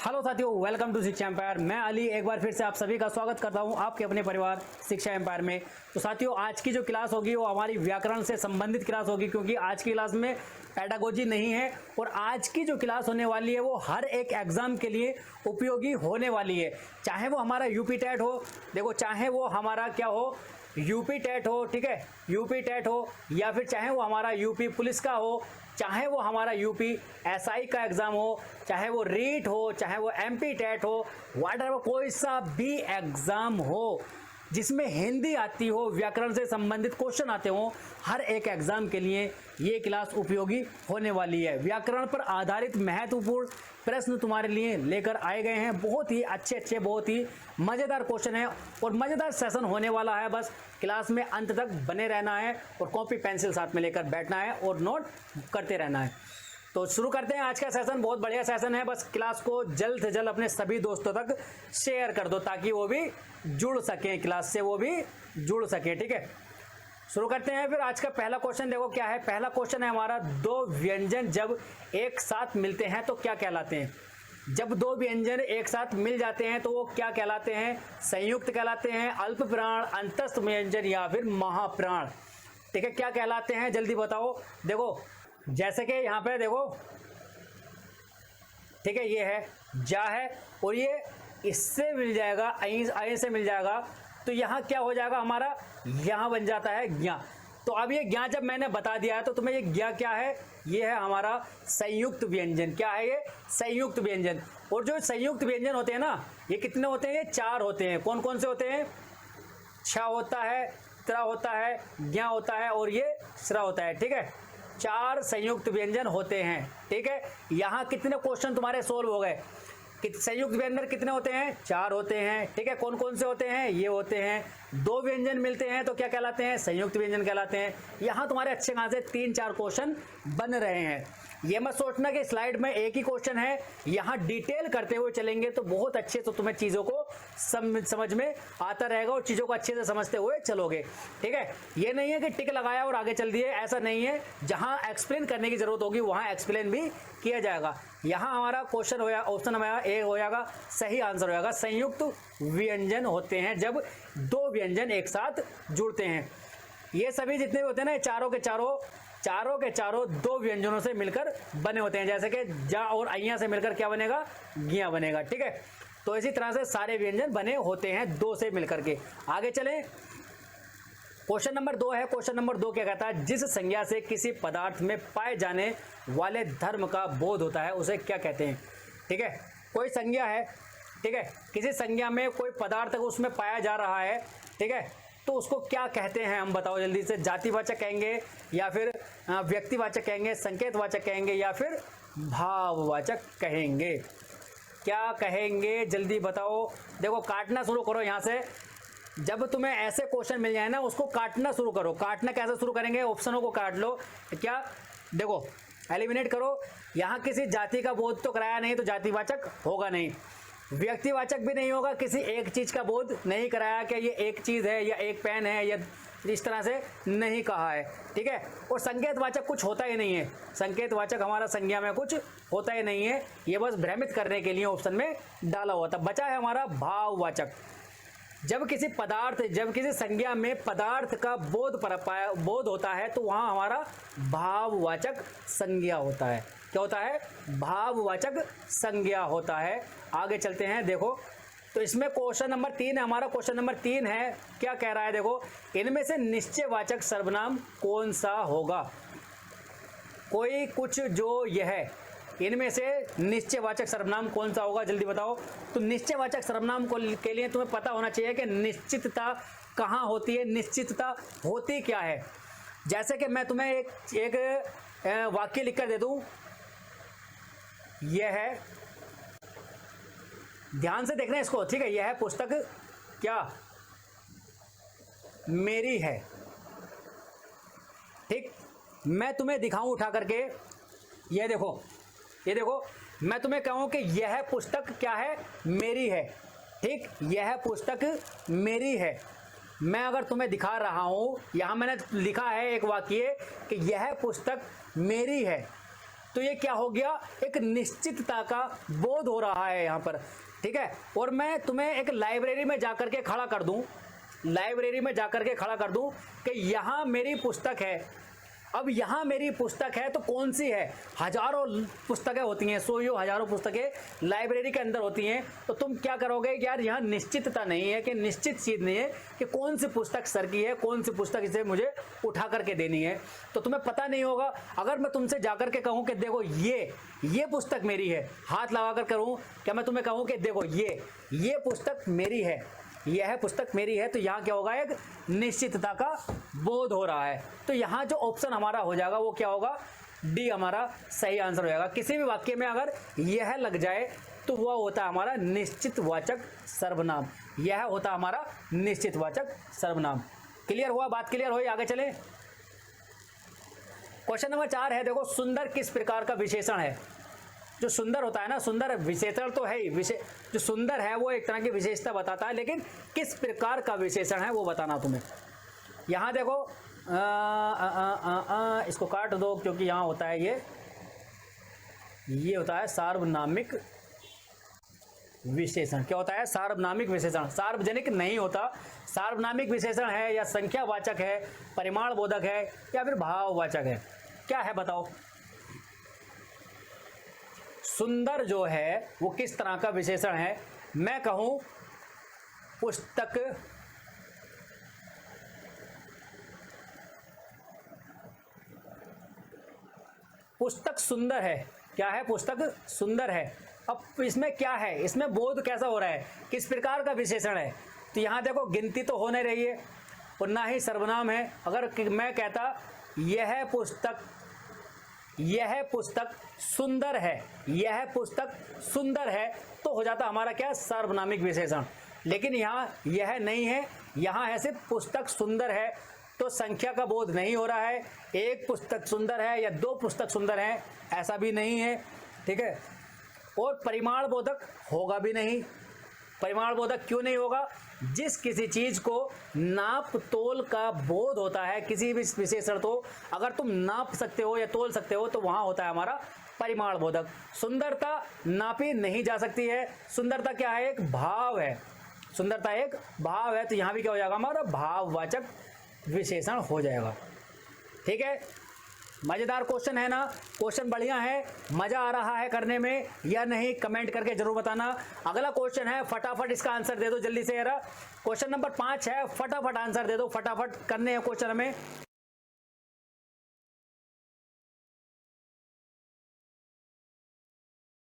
Hello साथियों, welcome to शिक्षा empire. मैं अली एक बार फिर से आप सभी का स्वागत करता हूं आपके अपने परिवार शिक्षा एम्पायर में। तो साथियों, आज की जो क्लास होगी वो हमारी व्याकरण से संबंधित क्लास होगी, क्योंकि आज की क्लास में पेडागोजी नहीं है और आज की जो क्लास होने वाली है वो हर एक एग्जाम के लिए उपयोगी होने वाली है। चाहे वो हमारा यूपी टेट हो, देखो चाहे वो हमारा क्या हो, यूपी टेट हो, ठीक है, यूपी टेट हो, या फिर चाहे वो हमारा यूपी पुलिस का हो, चाहे वो हमारा यूपी एसआई का एग्जाम हो, चाहे वो रीट हो, चाहे वो एमपी टेट हो, व्हाटएवर कोई सा भी एग्जाम हो जिसमें हिंदी आती हो, व्याकरण से संबंधित क्वेश्चन आते हो, हर एक एग्जाम के लिए ये क्लास उपयोगी होने वाली है। व्याकरण पर आधारित महत्वपूर्ण प्रश्न तुम्हारे लिए लेकर आए गए हैं। बहुत ही अच्छे बहुत ही मज़ेदार क्वेश्चन है और मज़ेदार सेशन होने वाला है। बस क्लास में अंत तक बने रहना है और कॉपी पेंसिल साथ में लेकर बैठना है और नोट करते रहना है। तो शुरू करते हैं आज का सेशन। बहुत बढ़िया सेशन है। बस क्लास को जल्द से जल्द अपने सभी दोस्तों तक शेयर कर दो ताकि वो भी जुड़ सकें, क्लास से वो भी जुड़ सकें, ठीक है। शुरू करते हैं फिर आज का पहला क्वेश्चन। देखो क्या है, पहला क्वेश्चन है हमारा, दो व्यंजन जब एक साथ मिलते हैं तो क्या कहलाते हैं। जब दो व्यंजन एक साथ मिल जाते हैं तो वो क्या कहलाते हैं? संयुक्त कहलाते हैं, अल्प प्राण, अंतस्थ व्यंजन या फिर महाप्राण, ठीक है। क्या कहलाते हैं जल्दी बताओ। देखो जैसे कि यहाँ पे देखो, ठीक है, ये है जा है और ये इससे मिल जाएगा, आई से मिल जाएगा, तो यहाँ क्या हो जाएगा हमारा, यहाँ बन जाता है ज्ञा। तो अब ये ज्ञा जब मैंने बता दिया है तो तुम्हें ये ज्ञा क्या है, ये है हमारा संयुक्त व्यंजन। क्या है ये? संयुक्त व्यंजन। और जो संयुक्त व्यंजन होते हैं ना, ये कितने होते हैं? ये चार होते हैं। कौन कौन से होते हैं? छ होता है, त्र होता है, ज्ञा होता है और ये श्र होता है, ठीक है। चार संयुक्त व्यंजन होते हैं, ठीक है। यहाँ कितने क्वेश्चन तुम्हारे सोल्व हो गए? संयुक्त व्यंजन कितने होते हैं? चार होते हैं, ठीक है। कौन कौन से होते हैं? ये होते हैं। दो व्यंजन मिलते हैं तो क्या कहलाते हैं? संयुक्त व्यंजन कहलाते हैं। यहाँ तुम्हारे अच्छे खासे 3-4 क्वेश्चन बन रहे हैं। ये मत सोचना कि स्लाइड में एक ही क्वेश्चन है, यहाँ डिटेल करते हुए चलेंगे तो बहुत अच्छे से तुम्हें चीज़ों को समझ में आता रहेगा और चीज़ों को अच्छे से समझते हुए चलोगे, ठीक है। ये नहीं है कि टिक लगाया और आगे चल दिए, ऐसा नहीं है। जहाँ एक्सप्लेन करने की जरूरत होगी वहाँ एक्सप्लेन भी किया जाएगा। यहाँ हमारा क्वेश्चन हो जाएगा, ऑप्शन हमारा ए हो जाएगा, सही आंसर हो जाएगा। संयुक्त व्यंजन होते हैं जब दो व्यंजन एक साथ जुड़ते हैं। ये सभी जितने भी होते हैं ना, चारों के चारों दो व्यंजनों से मिलकर बने होते हैं। जैसे कि जा और अइया से मिलकर क्या बनेगा? ज्ञा बनेगा, ठीक है। तो इसी तरह से सारे व्यंजन बने होते हैं दो से मिलकर के। आगे चलें, क्वेश्चन नंबर 2 है। क्वेश्चन नंबर 2 क्या कहता है? जिस संज्ञा से किसी पदार्थ में पाए जाने वाले धर्म का बोध होता है उसे क्या कहते हैं, ठीक है। कोई संज्ञा है, ठीक है, किसी संज्ञा में कोई पदार्थ उसमें पाया जा रहा है, ठीक है, तो उसको क्या कहते हैं हम बताओ जल्दी से। जातिवाचक कहेंगे या फिर व्यक्तिवाचक कहेंगे, संकेतवाचक कहेंगे या फिर भाववाचक कहेंगे? क्या कहेंगे जल्दी बताओ। देखो काटना शुरू करो यहाँ से। जब तुम्हें ऐसे क्वेश्चन मिल जाए ना, उसको काटना शुरू करो। काटना कैसे शुरू करेंगे? ऑप्शनों को काट लो। क्या देखो, एलिमिनेट करो। यहाँ किसी जाति का बोध तो कराया नहीं तो जातिवाचक होगा नहीं, व्यक्तिवाचक भी नहीं होगा। किसी एक चीज का बोध नहीं कराया कि ये एक चीज है या एक पेन है या इस तरह से नहीं कहा है, ठीक है। और संकेतवाचक कुछ होता ही नहीं है। संकेतवाचक हमारा संज्ञा में कुछ होता ही नहीं है, ये बस भ्रमित करने के लिए ऑप्शन में डाला हुआ था। बचा है हमारा भाववाचक। जब किसी संज्ञा में पदार्थ का बोध होता है तो वहां हमारा भाववाचक संज्ञा होता है। क्या होता है? भाववाचक संज्ञा होता है। आगे चलते हैं, देखो तो इसमें क्वेश्चन नंबर 3 है हमारा। क्वेश्चन नंबर 3 है, क्या कह रहा है? देखो, इनमें से निश्चयवाचक सर्वनाम कौन सा होगा? कोई कुछ जो यह है, इनमें से निश्चयवाचक सर्वनाम कौन सा होगा जल्दी बताओ। तो निश्चयवाचक सर्वनाम के लिए तुम्हें पता होना चाहिए कि निश्चितता कहाँ होती है, निश्चितता होती क्या है। जैसे कि मैं तुम्हें एक वाक्य लिखकर दे दूं, यह है, ध्यान से देखना इसको, ठीक है। यह है पुस्तक क्या मेरी है, ठीक। मैं तुम्हें दिखाऊं उठा करके, ये देखो, मैं तुम्हें कहूं कि यह पुस्तक क्या है? मेरी है, ठीक। यह पुस्तक मेरी है। मैं अगर तुम्हें दिखा रहा हूं, यहां मैंने लिखा है एक वाक्य कि यह पुस्तक मेरी है, तो ये क्या हो गया, एक निश्चितता का बोध हो रहा है यहाँ पर, ठीक है। और मैं तुम्हें एक लाइब्रेरी में जाकर के खड़ा कर दूं, लाइब्रेरी में जाकर के खड़ा कर दूं कि यहाँ मेरी पुस्तक है। अब यहाँ मेरी पुस्तक है तो कौन सी है, हजारों पुस्तकें होती हैं, सौ हजारों पुस्तकें लाइब्रेरी के अंदर होती हैं। तो तुम क्या करोगे कि यार यहाँ निश्चितता नहीं है, कि निश्चित चीज़ नहीं है कि कौन सी पुस्तक सर की है, कौन सी पुस्तक इसे मुझे उठा करके देनी है, तो तुम्हें पता नहीं होगा। अगर मैं तुमसे जाकर के कहूँ कि देखो ये पुस्तक मेरी है, हाथ लगा कर करूँ, क्या मैं तुम्हें कहूँ कि देखो ये पुस्तक मेरी है, यह पुस्तक मेरी है, तो यहाँ क्या होगा, एक निश्चितता का बोध हो रहा है। तो यहाँ जो ऑप्शन हमारा हो जाएगा वो क्या होगा, डी हमारा सही आंसर हो जाएगा। किसी भी वाक्य में अगर यह लग जाए तो वह होता है हमारा निश्चितवाचक सर्वनाम, यह होता हमारा निश्चितवाचक सर्वनाम। क्लियर हुआ, बात क्लियर हुई, आगे चलें। क्वेश्चन नंबर 4 है, देखो सुंदर किस प्रकार का विशेषण है। जो सुंदर होता है ना, सुंदर विशेषण तो है ही, जो सुंदर है वो एक तरह की विशेषता बताता है, लेकिन किस प्रकार का विशेषण है वो बताना तुम्हें। यहाँ देखो इसको काट दो, क्योंकि यहाँ होता है ये होता है सार्वनामिक विशेषण। क्या होता है, सार्वनामिक विशेषण। सार्वजनिक नहीं होता, सार्वनामिक विशेषण है या संख्यावाचक है, परिमाण बोधक है, या फिर भाववाचक है, क्या है बताओ। सुंदर जो है वो किस तरह का विशेषण है। मैं कहूं पुस्तक सुंदर है, क्या है, पुस्तक सुंदर है। अब इसमें क्या है, इसमें बोध कैसा हो रहा है, किस प्रकार का विशेषण है। तो यहाँ देखो गिनती तो हो नहीं रही है और ना ही सर्वनाम है। अगर मैं कहता यह पुस्तक सुंदर है, यह पुस्तक सुंदर है, तो हो जाता हमारा क्या, सार्वनामिक विशेषण। लेकिन यहाँ यह नहीं है, यहाँ है सिर्फ पुस्तक सुंदर है, तो संख्या का बोध नहीं हो रहा है। एक पुस्तक सुंदर है या दो पुस्तक सुंदर है, ऐसा भी नहीं है, ठीक है। और परिमाण बोधक होगा भी नहीं। परिमाण बोधक क्यों नहीं होगा, जिस किसी चीज को नाप तोल का बोध होता है, किसी भी विशेषण को अगर तुम नाप सकते हो या तोल सकते हो तो वहां होता है हमारा परिमाण बोधक। सुंदरता नापी नहीं जा सकती है, सुंदरता क्या है, एक भाव है, सुंदरता एक भाव है, तो यहां भी क्या हो जाएगा, हमारा भाववाचक विशेषण हो जाएगा, ठीक है। मजेदार क्वेश्चन है ना, क्वेश्चन बढ़िया है, मजा आ रहा है करने में या नहीं, कमेंट करके जरूर बताना। अगला क्वेश्चन है, फटाफट इसका आंसर दे दो जल्दी से यार। क्वेश्चन नंबर 5 है, फटाफट आंसर दे दो, फटाफट करने हैं क्वेश्चन हमें।